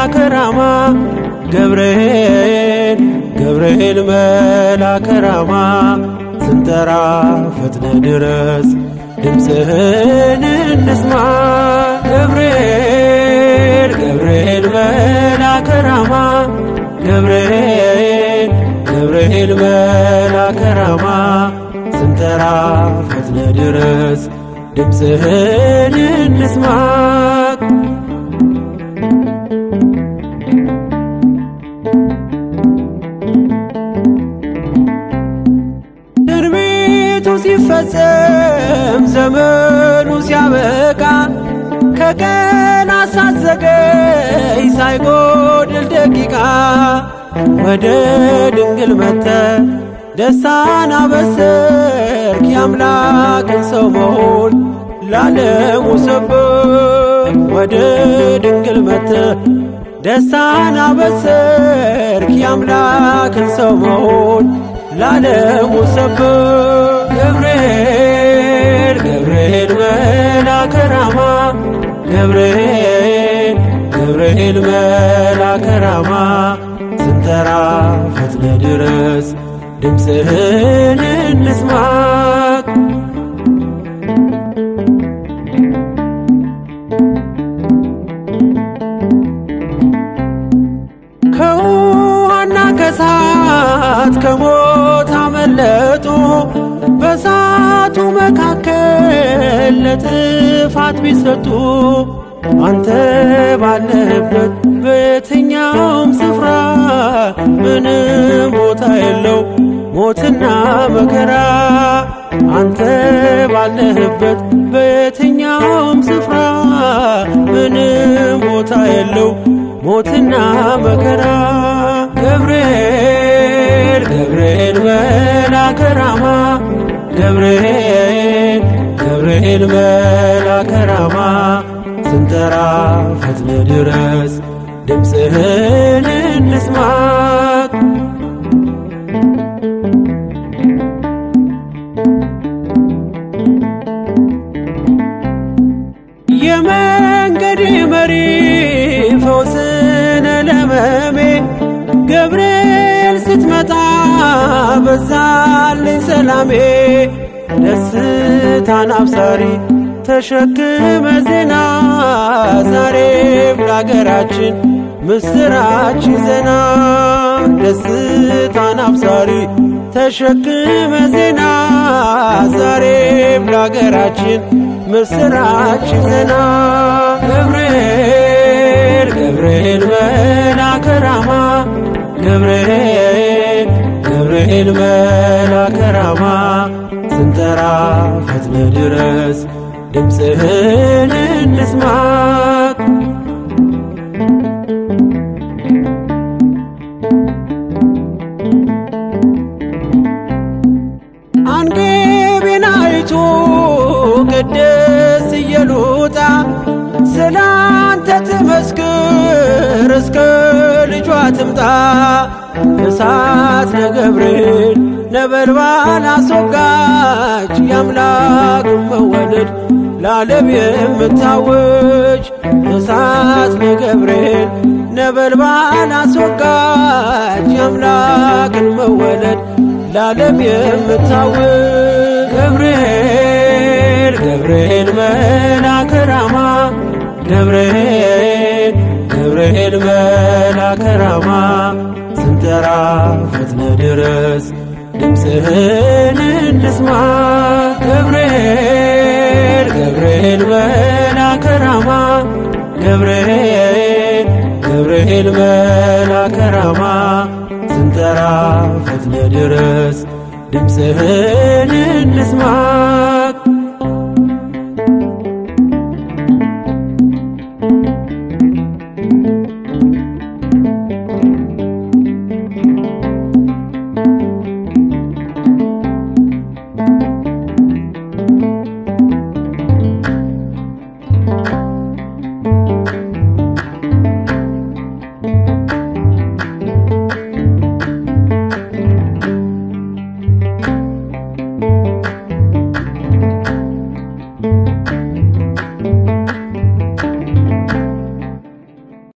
መልአከ ራማ ገብርኤል ገብርኤል መልአከ ራማ ስንጠራ ፈጥነ ድረስ ድምፅህን እንስማ ገብርኤል ገብርኤል መልአከ ራማ ገብርኤል ገብርኤል መልአከ ራማ ስንጠራ ፈጥነ ድረስ ድምፅህን እንስማ ትንቢቱ ሲፈጸም ዘመኑ ሲያበቃ ከቀናት ሳትዘገይ ሳይጎድል ደቂቃ ወደ ድንግል መጥተህ ደስታን አበሰርክ የአምላክን ሰው መሆን ለዓለሙ ሰበክ ወደ ድንግል መጥተህ ደስታን አበሰርክ የአምላክን ሰው መሆን ለዓለሙ ሰበክ ገብርኤል ገብርኤል መልአከ ራማ ገብርኤል ገብርኤል መልአከ ራማ ስንጠራ ፈጥነ ድረስ ድምፅህን እንስማ ከውሃና ከእሳት ከሞት አመለጡ በእሳቱ መካከል ለጥፋት ቢሰጡ አንተ ባለህበት በየትኛውም ስፍራ ምንም ቦታ የለው ሞትና መከራ አንተ ባለህበት በየትኛውም ስፍራ ምንም ቦታ የለው ሞትና መከራ ገብርኤል ገብርኤል መልአከ ራማ ገብርኤል ገብርኤል መልአከ ራማ ስንጠራ ፈጥነ ድረስ ድምፅህን እንስማ የመንገድ መሪ ፈውስነ ለመሜ ገብርኤል ስትመጣ በዛልኝ ሰላሜ ደስታን አብሳሪ ተሸክመ ዜና ዛሬም ለአገራችን ምስራች ዜና ደስታን አብሳሪ ተሸክመ ዜና ዛሬም ለአገራችን ምስራች ዜና ገብርኤል ገብርኤል መልአከ ራማ ገብርኤል ገብርኤል መልአከ ራማ ስንጠራ ፈጥነ ድረስ ድምፅህን እንስማ አንጌቤን አይቱ ቅድስት ኢየሉጣ ስላንተ ትመስክር እስከ ልጇ ትምጣ እሳት ነገብርኤል ነበልባል አስወጋች የአምላክን መወደድ ለዓለም የምታወጅ እሳት ነገብርኤል ነበልባል አስወጋች የአምላክን መወለድ ለዓለም የምታወጅ ገብርኤል ገብርኤል መልአከ ራማ ገብርኤል ገብርኤል መልአከ ራማ ስንጠራ ፈጥነ ድረስ ድምፅህን እንስማ ገብርኤል ገብርኤል መልአከ ራማ ገብርኤል ገብርኤል መልአከ ራማ ስንጠራ ፈጥነ ድረስ ድምፅህን እንስማ